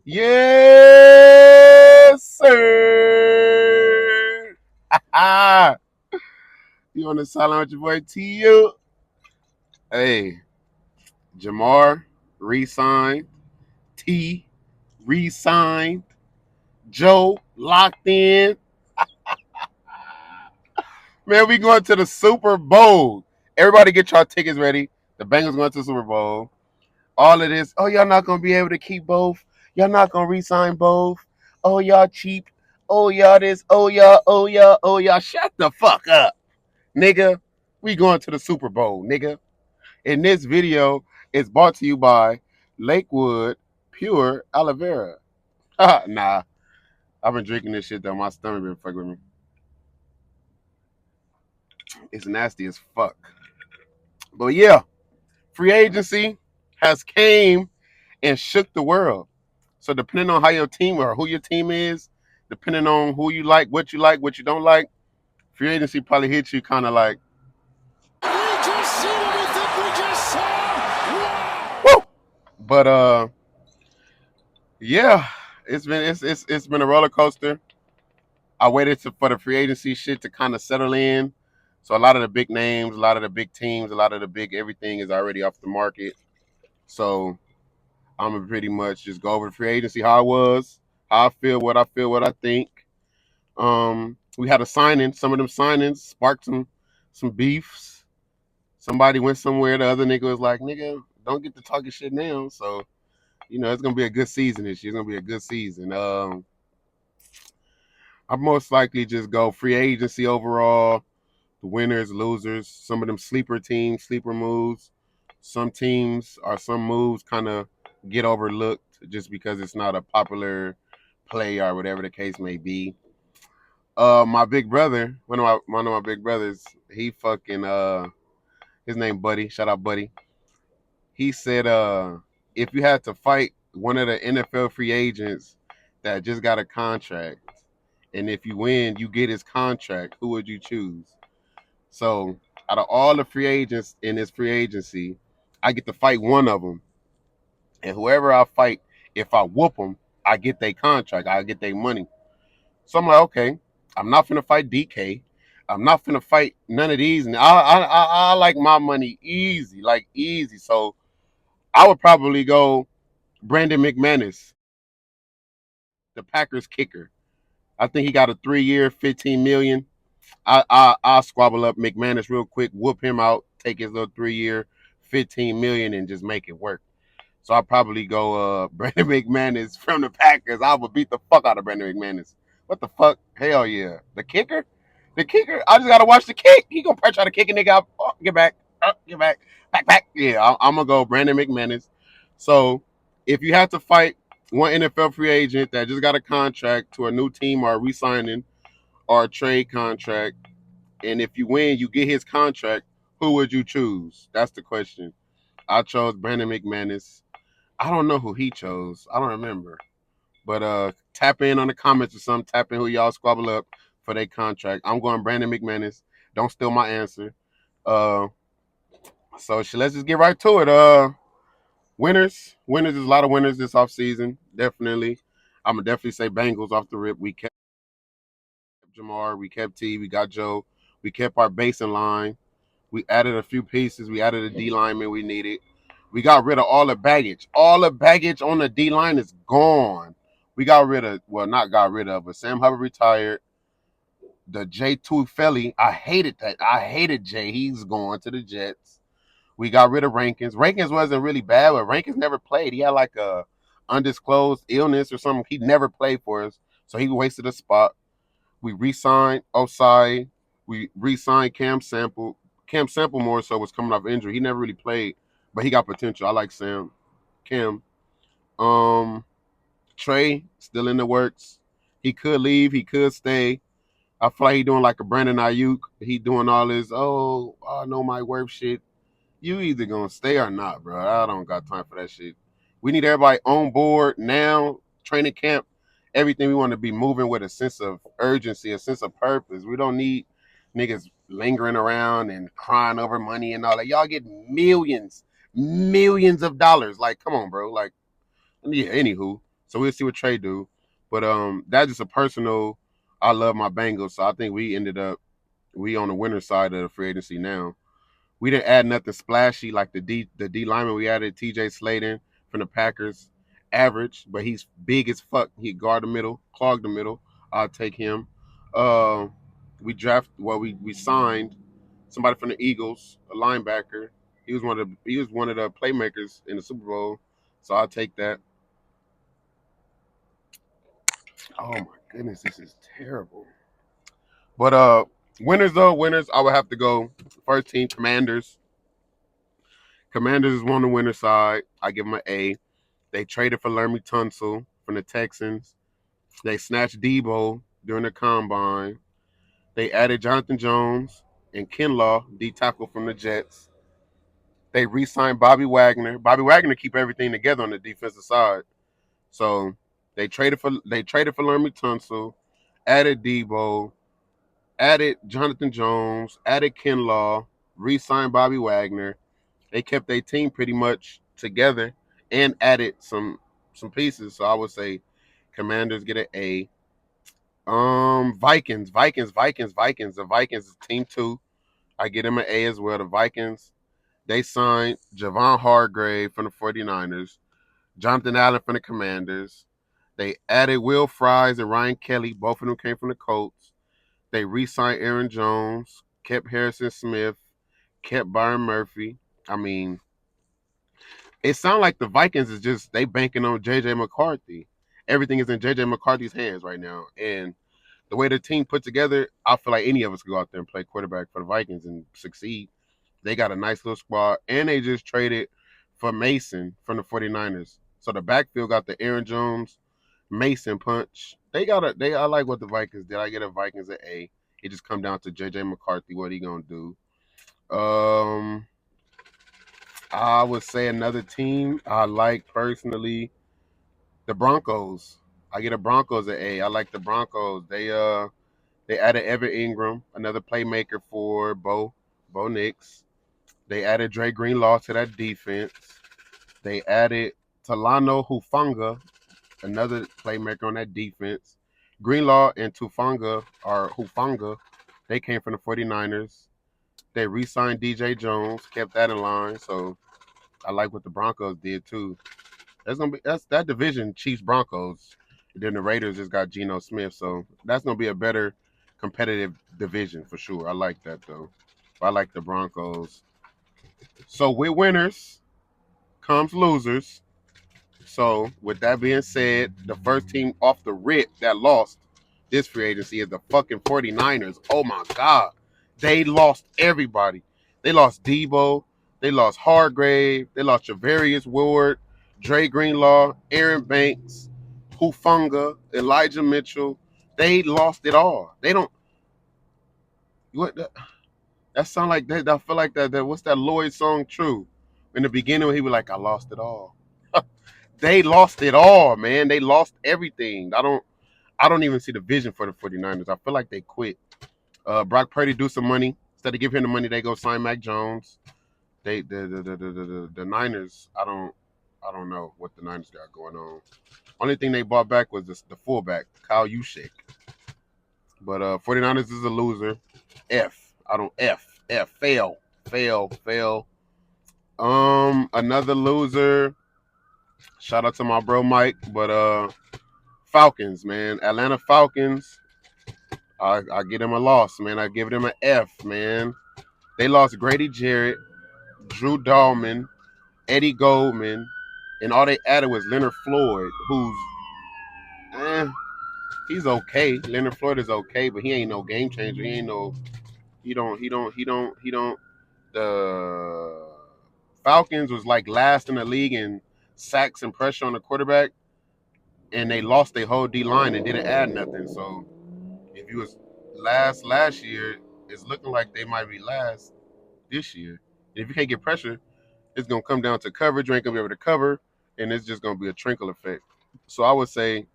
Yes, sir. Ah, you on the silent with your boy T.U. Hey, Jamar re-signed. T re-signed. Joe locked in. Man, we going to the Super Bowl. Everybody get y'all tickets ready. The Bengals going to the Super Bowl. All of this. Oh, y'all not gonna be able to keep both. Y'all not gonna re-sign both. Oh, y'all cheap. Oh, y'all this. Oh, y'all. Oh, y'all. Oh, y'all. Shut the fuck up, nigga. We going to the Super Bowl, nigga. And this video is brought to you by Lakewood Pure Aloe Vera. Nah, I've been drinking this shit though. My stomach been fucking with me. It's nasty as fuck. But yeah, free agency has came and shook the world. So depending on how your team or who your team is, depending on who you like, what you don't like, free agency probably hits you kind of like, we just see what we think we just saw. Wow. Woo! But yeah, it's been a roller coaster. I waited for the free agency shit to kind of settle in. So a lot of the big names, a lot of the big teams, a lot of the big everything is already off the market. So I'm gonna pretty much just go over the free agency, how it was, how I feel, what I think. We had a signing. Some of them signings sparked some beefs. Somebody went somewhere. The other nigga was like, "Nigga, don't get to talking shit now." So it's gonna be a good season this year. It's gonna be a good season. I most likely just go free agency overall. The winners, losers, some of them sleeper teams, sleeper moves. Some teams or some moves kind of get overlooked just because it's not a popular play or whatever the case may be. My big brother, one of my big brothers, he fucking his name Buddy. Shout out Buddy. He said if you had to fight one of the NFL free agents that just got a contract, and if you win, you get his contract, who would you choose? So out of all the free agents in this free agency, I get to fight one of them, and whoever I fight, if I whoop them, I get their contract, I get their money. So I'm like, okay, I'm not finna fight DK. I'm not finna fight none of these. And I like my money easy, like easy. So I would probably go Brandon McManus, the Packers kicker. I think he got a 3 year, 15 million. I'll squabble up McManus real quick, whoop him out, take his little 3 year, 15 million, and just make it work. So I'll probably go Brandon McManus from the Packers. I would beat the fuck out of Brandon McManus. What the fuck? Hell yeah. The kicker? The kicker? I just gotta watch the kick. He gonna probably try to kick a nigga out. Oh, get back. Get back. Back. Yeah, I'm gonna go Brandon McManus. So if you have to fight one NFL free agent that just got a contract to a new team or a re-signing or a trade contract, and if you win, you get his contract, who would you choose? That's the question. I chose Brandon McManus. I don't know who he chose. I don't remember. But tap in on the comments or something. Tap in who y'all squabble up for their contract. I'm going Brandon McManus. Don't steal my answer. Uh, let's just get right to it. Winners. Winners is a lot of winners this offseason. Definitely. I'm gonna definitely say Bengals off the rip. We kept Jamar, we kept T, we got Joe, we kept our base in line. We added a few pieces. We added a D lineman we needed. We got rid of all the baggage. All the baggage on the D line is gone. We got rid of, well, not got rid of, but Sam Hubbard retired. The J2 Felly, I hated that. I hated Jay. He's going to the Jets. We got rid of Rankins. Rankins wasn't really bad, but Rankins never played. He had like a undisclosed illness or something. He never played for us, so he wasted a spot. We re-signed Osai. We re-signed Cam Sample. Cam Sample more so was coming off injury. He never really played, but he got potential. I like Sam. Cam. Um, Trey still in the works. He could leave. He could stay. I feel like he doing like a Brandon Ayuk. He doing all this. Oh, I know my worth shit. You either gonna stay or not, bro. I don't got time for that shit. We need everybody on board now. Training camp, everything. We want to be moving with a sense of urgency, a sense of purpose. We don't need niggas lingering around and crying over money and all that. Y'all get millions of dollars. Like, come on, bro. Like, yeah. Anywho, So we'll see what Trey do. But that's just a personal. I love my Bengals, so I think we on the winner side of the free agency now. We didn't add nothing splashy like the D lineman. We added T.J. Sladen from the Packers, average, but he's big as fuck. He guard the middle, clog the middle. I'll take him. Uh, we signed somebody from the Eagles, a linebacker. He was one of the playmakers in the Super Bowl, so I'll take that. Oh my goodness, this is terrible. But winners, I would have to go first team Commanders. Commanders is on the winner side. I give them an A. They traded for Laramie Tunsil from the Texans. They snatched Debo during the combine. They added Jonathan Jones and Kinlaw, D tackle from the Jets. They re-signed Bobby Wagner. Bobby Wagner keep everything together on the defensive side. So they traded for Laramie Tunsil, added Debo, added Jonathan Jones, added Kinlaw, re-signed Bobby Wagner. They kept their team pretty much together and added some pieces. So I would say Commanders get an A. Vikings. The Vikings is team two. I get them an A as well. The Vikings, they signed Javon Hargrave from the 49ers, Jonathan Allen from the Commanders. They added Will Fries and Ryan Kelly. Both of them came from the Colts. They re-signed Aaron Jones, kept Harrison Smith, kept Byron Murphy. I mean, it sounds like the Vikings is just they banking on JJ McCarthy. Everything is in JJ McCarthy's hands right now. And the way the team put together, I feel like any of us could go out there and play quarterback for the Vikings and succeed. They got a nice little squad, and they just traded for Mason from the 49ers. So the backfield got the Aaron Jones, Mason punch. I like what the Vikings did. I get a Vikings an A. It just come down to JJ McCarthy, what he gonna do. Um I would say another team I like personally, the Broncos. I get a Broncos an A. I like the Broncos. They added Evan Ingram, another playmaker for Bo Nix. They added Dre Greenlaw to that defense. They added Talano Hufanga, another playmaker on that defense. Greenlaw and Hufanga, they came from the 49ers. They re-signed DJ Jones, kept that in line. So I like what the Broncos did too. That's that division, Chiefs Broncos. Then the Raiders just got Geno Smith, so that's gonna be a better competitive division for sure. I like that though. I like the Broncos. So with winners comes losers. So with that being said, the first team off the rip that lost this free agency is the fucking 49ers. Oh my God. They lost everybody. They lost Debo. They lost Hargrave. They lost Javarius Ward, Dre Greenlaw, Aaron Banks, Hufunga, Elijah Mitchell. They lost it all. They don't. What? That sound like that. I feel like that. What's that Lloyd song? True. In the beginning, when he was like, "I lost it all." They lost it all, man. They lost everything. I don't even see the vision for the 49ers. I feel like they quit. Brock Purdy do some money. Instead of giving him the money, they go sign Mac Jones. The Niners, I don't know what the Niners got going on. Only thing they bought back was the fullback, Kyle Juszczyk. But 49ers is a loser. I don't fail. Fail. Another loser. Shout out to my bro Mike, but Falcons, man. Atlanta Falcons. I give them a loss, man. I give them an F, man. They lost Grady Jarrett, Drew Dahlman, Eddie Goldman, and all they added was Leonard Floyd, who's he's okay. Leonard Floyd is okay, but he ain't no game changer. He ain't no he don't. The Falcons was like last in the league in sacks and pressure on the quarterback, and they lost their whole D line and didn't add nothing. So if you was last year, it's looking like they might be last this year. If you can't get pressure, it's gonna come down to coverage. You ain't gonna be able to cover, and it's just gonna be a trickle effect. So I would say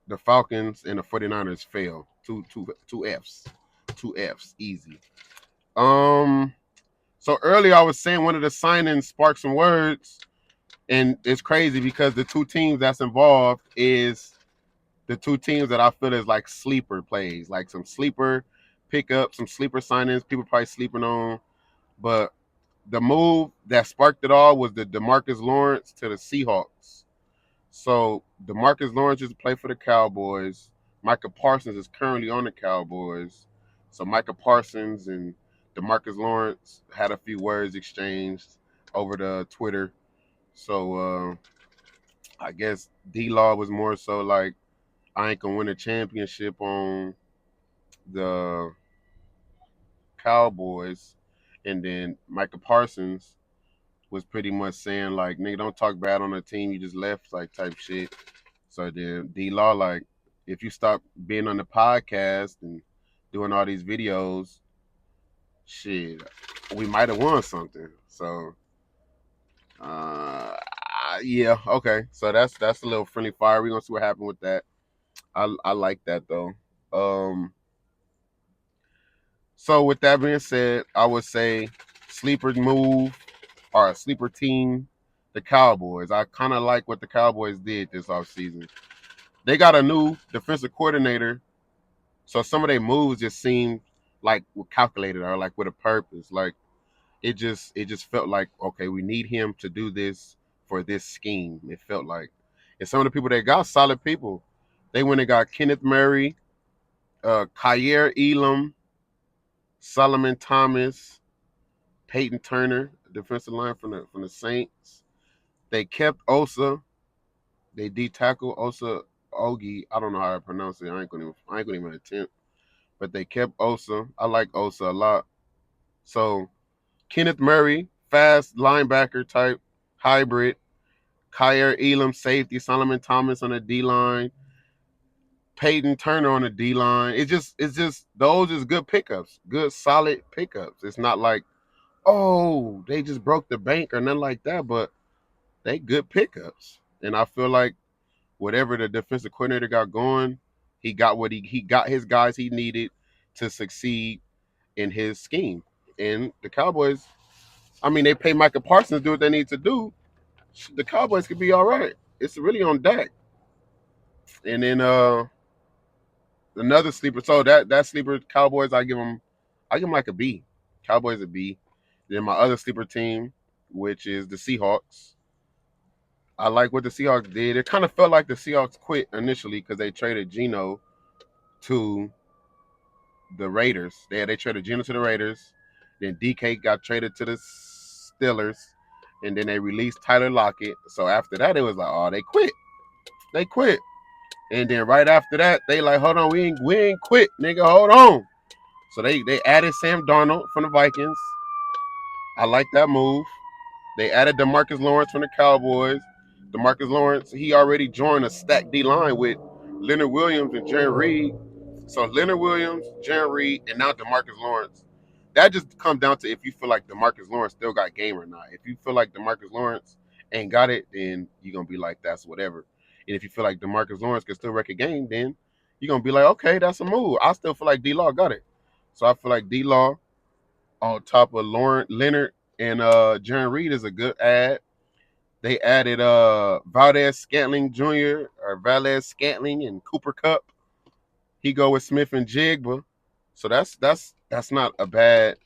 the Falcons and the 49ers fail. Two Fs. Two Fs. Easy. So earlier I was saying one of the signings sparked some words, And it's crazy because the two teams that's involved is the two teams that I feel is like sleeper plays, like some sleeper pickup, some sleeper signings, people probably sleeping on. But the move that sparked it all was the DeMarcus Lawrence to the Seahawks. So DeMarcus Lawrence is play for the Cowboys. Micah Parsons is currently on the Cowboys. So Micah Parsons and DeMarcus Lawrence had a few words exchanged over the Twitter. So I guess D Law was more so like, I ain't gonna win a championship on the Cowboys, and then Micah Parsons was pretty much saying like, nigga, don't talk bad on the team you just left, like type shit. So then D Law like, if you stop being on the podcast and doing all these videos, shit, we might have won something. So yeah, okay. So that's a little friendly fire. We're gonna see what happened with that. I like that though. So with that being said, I would say sleeper move or a sleeper team, the Cowboys. I kind of like what the Cowboys did this offseason. They got a new defensive coordinator, so some of their moves just seemed like were calculated or like with a purpose. Like it just felt like, okay, we need him to do this for this scheme. It felt like, and some of the people they got solid people. They went and got Kenneth Murray, Kyer Elam, Solomon Thomas, Peyton Turner, defensive line from the Saints. They kept Osa. They de-tackled Osa Ogi. I don't know how to pronounce it. I ain't gonna even attempt. But they kept Osa. I like Osa a lot. So Kenneth Murray, fast linebacker type hybrid. Kyer Elam, safety. Solomon Thomas on the D line. Peyton Turner on the D line. It's just those is good pickups. Good solid pickups. It's not like, oh, they just broke the bank or nothing like that, but they good pickups. And I feel like whatever the defensive coordinator got going, he got what he got his guys he needed to succeed in his scheme. And the Cowboys, I mean, they pay Micah Parsons to do what they need to do. The Cowboys could be all right. It's really on deck. And then another sleeper. So that sleeper Cowboys, I give them like a B. Cowboys a B. Then my other sleeper team, which is the Seahawks. I like what the Seahawks did. It kind of felt like the Seahawks quit initially because they traded Geno to the Raiders. They traded Geno to the Raiders. Then DK got traded to the Steelers, and then they released Tyler Lockett. So after that, it was like, oh, they quit. They quit. And then right after that, they like, hold on, we ain't quit, nigga. Hold on. So they added Sam Darnold from the Vikings. I like that move. They added DeMarcus Lawrence from the Cowboys. DeMarcus Lawrence, he already joined a stacked D line with Leonard Williams and Jerry Reed. So Leonard Williams, Jerry Reed, and now DeMarcus Lawrence. That just comes down to if you feel like DeMarcus Lawrence still got game or not. If you feel like DeMarcus Lawrence ain't got it, then you're gonna be like, that's whatever. And if you feel like DeMarcus Lawrence can still wreck a game, then you're gonna be like, okay, that's a move. I still feel like D Law got it. So I feel like D Law on top of Leonard and Jerry Reed is a good ad. They added Valdez Scantling Jr. or Valdez Scantling and Cooper Cup. He go with Smith and Jigba. So that's not bad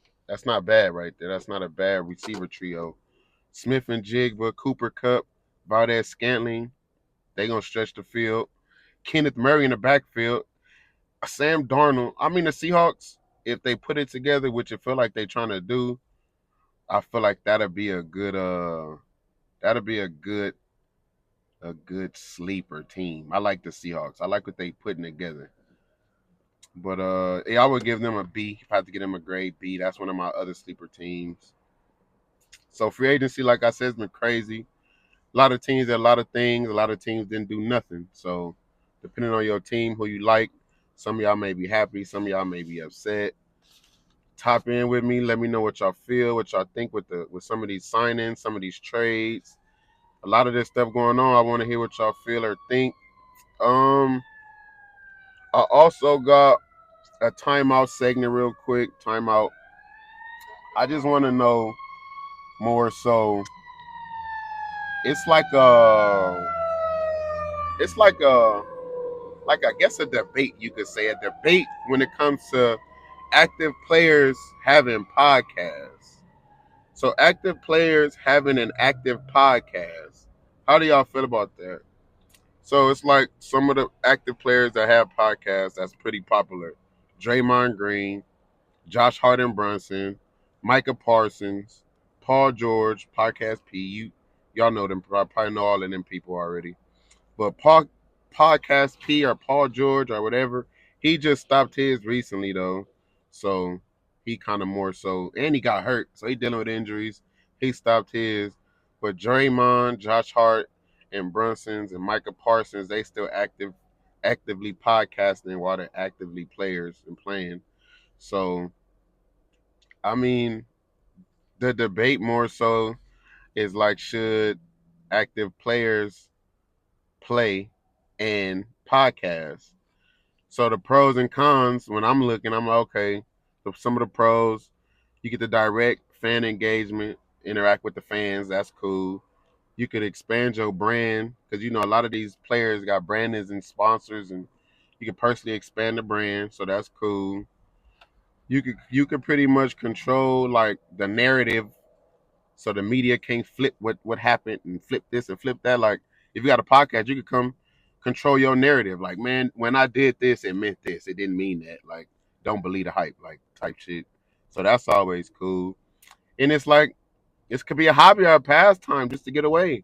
right there. That's not a bad receiver trio. Smith and Jigba, Cooper Cup, Valdez Scantling. They gonna stretch the field. Kenneth Murray in the backfield. Sam Darnold. I mean the Seahawks, if they put it together, which it feel like they trying to do, I feel like that'll be a good sleeper team. I like the Seahawks. I like what they putting together. But yeah, I would give them a B. If I had to give them a grade B, that's one of my other sleeper teams. So free agency, like I said, has been crazy. A lot of teams did a lot of things. A lot of teams didn't do nothing. So depending on your team, who you like, some of y'all may be happy, some of y'all may be upset. Top in with me. Let me know what y'all feel, what y'all think with some of these signings, some of these trades. A lot of this stuff going on. I want to hear what y'all feel or think. I also got a timeout segment real quick. Timeout. I just want to know more so it's like I guess a debate, you could say, a debate when it comes to active players having podcasts. So active players having an active podcast. How do y'all feel about that? So it's like some of the active players that have podcasts that's pretty popular. Draymond Green, Josh Hart and Brunson, Micah Parsons, Paul George, Podcast P. Y'all know them. Probably know all of them people already. But Podcast P or Paul George or whatever, he just stopped his recently though. So he kind of more so, and he got hurt, so he dealing with injuries. He stopped his. But Draymond, Josh Hart, and Brunson's and Micah Parsons, they still actively podcasting while they're actively players and playing. So I mean, the debate more so is like, should active players play and podcast? So the pros and cons, when I'm looking, I'm like, okay, so some of the pros, you get the direct fan engagement, interact with the fans, that's cool. You could expand your brand because you know a lot of these players got brandings and sponsors, and you can personally expand the brand, so that's cool. You could pretty much control like the narrative, so the media can't flip what happened and flip this and flip that. Like if you got a podcast, you could come control your narrative. Like, man, when I did this, it meant this. It didn't mean that. Like, don't believe the hype, like type shit. So that's always cool. And it's like this could be a hobby or a pastime just to get away.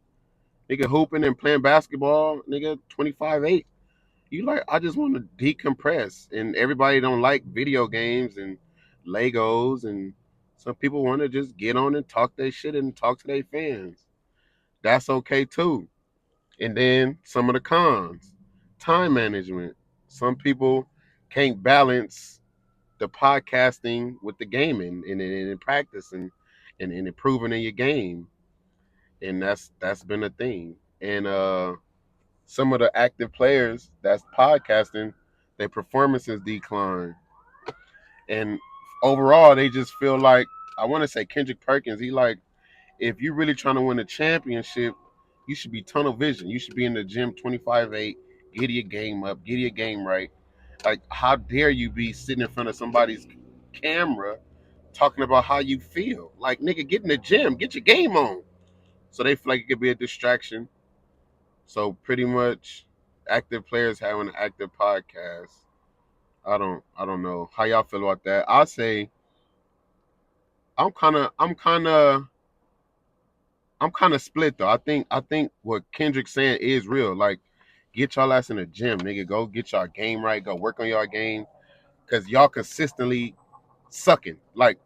Nigga hooping and playing basketball, nigga 25-8. You like, I just want to decompress. And everybody don't like video games and Legos, and some people want to just get on and talk their shit and talk to their fans. That's okay too. And then some of the cons. Time management. Some people can't balance the podcasting with the gaming and practice and improving in your game. And that's been a thing. And some of the active players that's podcasting, their performances decline. And overall, they just feel like, I want to say Kendrick Perkins. He like, if you're really trying to win a championship, you should be tunnel vision. You should be in the gym 25-8, get your game up, get your game right. Like, how dare you be sitting in front of somebody's camera talking about how you feel? Like, nigga, get in the gym, get your game on. So they feel like it could be a distraction. So pretty much, active players having an active podcast. I don't know how y'all feel about that. I'll say I'm kind of split though. I think what Kendrick's saying is real. Like, get y'all ass in the gym, nigga. Go get y'all game right. Go work on y'all game, cause y'all consistently sucking. Like,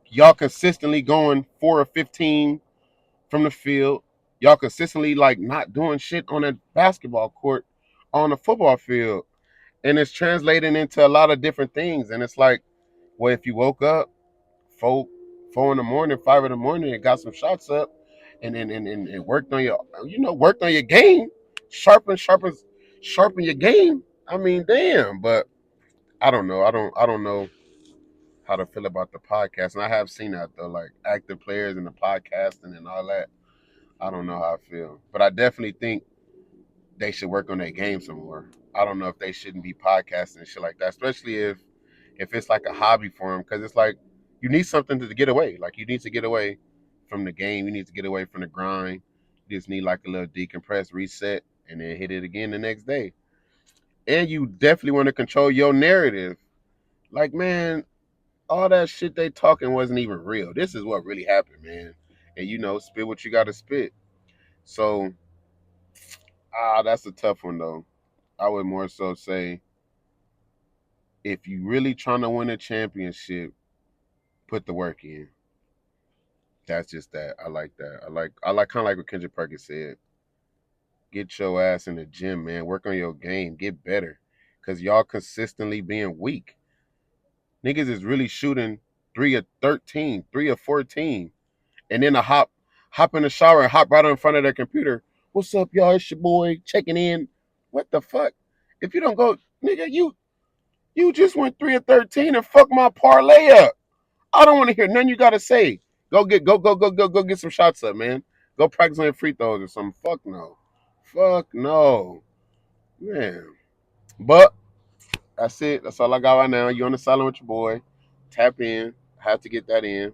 y'all consistently going 4 or 15 from the field. Y'all consistently like not doing shit on a basketball court, on a football field, and it's translating into a lot of different things. And it's like, well, if you woke up 4 in the morning, 5 in the morning, and got some shots up, and then and worked on your game, sharpen your game. I mean, damn. But I don't know. I don't know how to feel about the podcast, and I have seen that though, like active players and the podcasting and all that. I don't know how I feel, but I definitely think they should work on their game some more. I don't know if they shouldn't be podcasting and shit like that, especially if it's like a hobby for them, because it's like you need something to get away. Like, you need to get away from the game. You need to get away from the grind. You just need like a little decompress, reset, and then hit it again the next day. And you definitely want to control your narrative. Like, man, all that shit they talking wasn't even real. This is what really happened, man. And spit what you got to spit. So, that's a tough one though. I would more so say, if you really trying to win a championship, put the work in. That's just that. I like that. I like kind of like what Kendrick Perkins said. Get your ass in the gym, man. Work on your game. Get better. Cause y'all consistently being weak. Niggas is really shooting 3 of 13, 3 of 14. And then hop in the shower and hop right in front of their computer. What's up, y'all? It's your boy checking in. What the fuck? If you don't go, nigga, you just went 3 of 13 and fuck my parlay up. I don't want to hear nothing you gotta say. Go get some shots up, man. Go practice on your free throws or something. Fuck no. Fuck no. Man. But that's it. That's all I got right now. You on the silent with your boy. Tap in. Have to get that in.